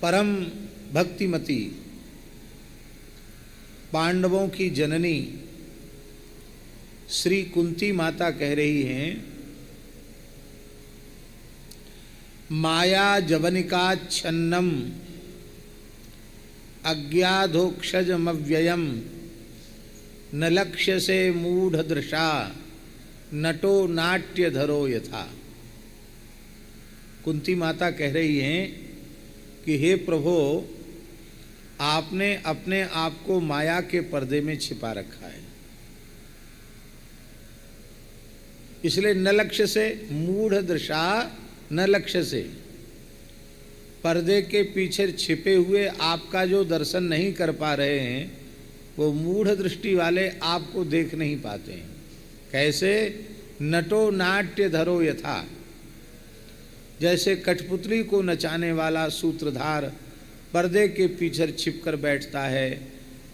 परम भक्तिमती पांडवों की जननी श्री कुंती माता कह रही हैं, माया जवनिकाच्छन्नम अज्ञाधोक्षजमव्ययम न लक्ष्य से मूढ़ दृशा नटो नाट्यधरो यथा। कुंती माता कह रही हैं कि हे प्रभु, आपने अपने आप को माया के पर्दे में छिपा रखा है, इसलिए न लक्ष्य से मूढ़ दृशा, न लक्ष्य से पर्दे के पीछे छिपे हुए आपका जो दर्शन नहीं कर पा रहे हैं, वो मूढ़ दृष्टि वाले आपको देख नहीं पाते हैं। कैसे? नटो नाट्य धरो यथा, जैसे कठपुतली को नचाने वाला सूत्रधार पर्दे के पीछे छिपकर बैठता है,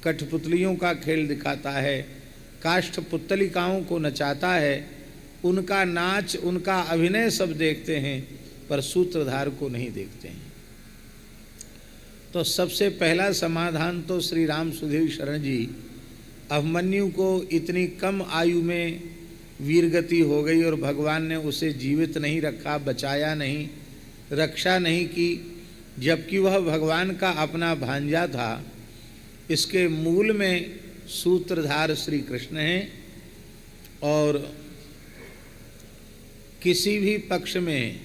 कठपुतलियों का खेल दिखाता है, काष्ठ पुतलिकाओं को नचाता है, उनका नाच उनका अभिनय सब देखते हैं, पर सूत्रधार को नहीं देखते हैं। तो सबसे पहला समाधान तो श्री राम सुधीर शरण जी, अभिमन्यु को इतनी कम आयु में वीरगति हो गई और भगवान ने उसे जीवित नहीं रखा, बचाया नहीं, रक्षा नहीं की, जबकि वह भगवान का अपना भांजा था। इसके मूल में सूत्रधार श्री कृष्ण हैं और किसी भी पक्ष में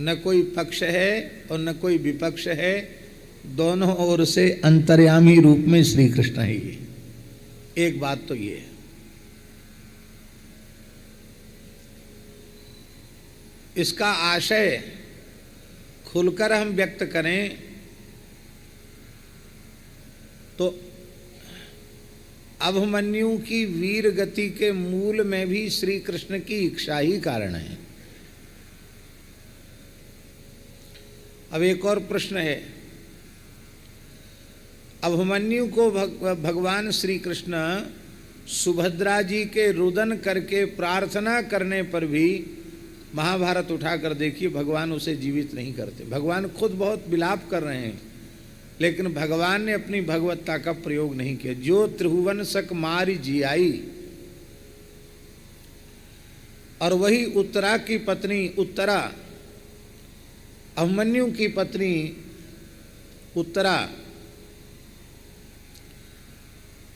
न कोई पक्ष है और न कोई विपक्ष है, दोनों ओर से अंतर्यामी रूप में श्री कृष्ण है। ये एक बात तो ये है। इसका आशय खुलकर हम व्यक्त करें तो अभिमन्यु की वीर गति के मूल में भी श्री कृष्ण की इच्छा ही कारण है। अब एक और प्रश्न है, अभिमन्यु को भगवान श्री कृष्ण सुभद्रा जी के रुदन करके प्रार्थना करने पर भी, महाभारत उठाकर देखिए, भगवान उसे जीवित नहीं करते। भगवान खुद बहुत विलाप कर रहे हैं, लेकिन भगवान ने अपनी भगवत्ता का प्रयोग नहीं किया। जो त्रिभुवन सक मारी जियाई, और वही उत्तरा की पत्नी, उत्तरा अभिमन्यु की पत्नी उत्तरा,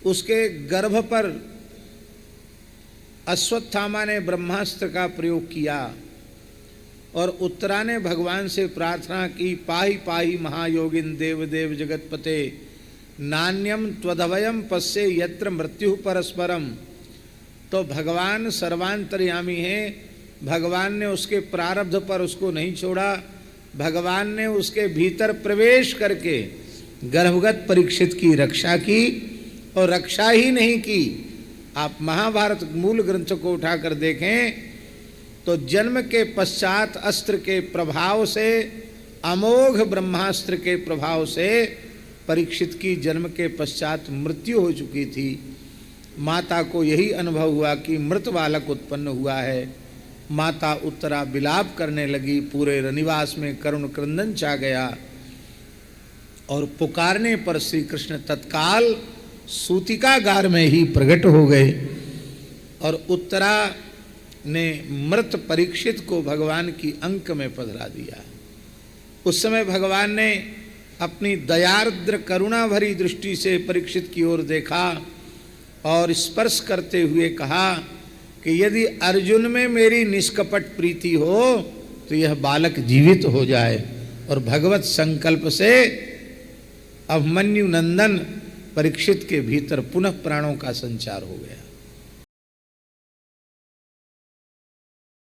उसके गर्भ पर अश्वत्थामा ने ब्रह्मास्त्र का प्रयोग किया और उत्तरा ने भगवान से प्रार्थना की, पाहि पाहि महायोगिन देव देव जगतपते नान्यम त्वदभयम पश्ये यत्र मृत्यु परस्परम। तो भगवान सर्वांतर्यामी हैं, भगवान ने उसके प्रारब्ध पर उसको नहीं छोड़ा, भगवान ने उसके भीतर प्रवेश करके गर्भगत परीक्षित की रक्षा की, और रक्षा ही नहीं की। आप महाभारत मूल ग्रंथ को उठाकर देखें तो जन्म के पश्चात अस्त्र के प्रभाव से, अमोघ ब्रह्मास्त्र के प्रभाव से परीक्षित की जन्म के पश्चात मृत्यु हो चुकी थी। माता को यही अनुभव हुआ कि मृत बालक उत्पन्न हुआ है। माता उत्तरा विलाप करने लगी, पूरे रनिवास में करुण क्रंदन छा गया, और पुकारने पर श्री कृष्ण तत्काल सूतिकागार में ही प्रकट हो गए, और उत्तरा ने मृत परीक्षित को भगवान की अंक में पधरा दिया। उस समय भगवान ने अपनी दयार्द्र करुणा भरी दृष्टि से परीक्षित की ओर देखा और स्पर्श करते हुए कहा कि यदि अर्जुन में मेरी निष्कपट प्रीति हो तो यह बालक जीवित हो जाए। और भगवत संकल्प से अभिमन्यु नंदन परीक्षित के भीतर पुनः प्राणों का संचार हो गया।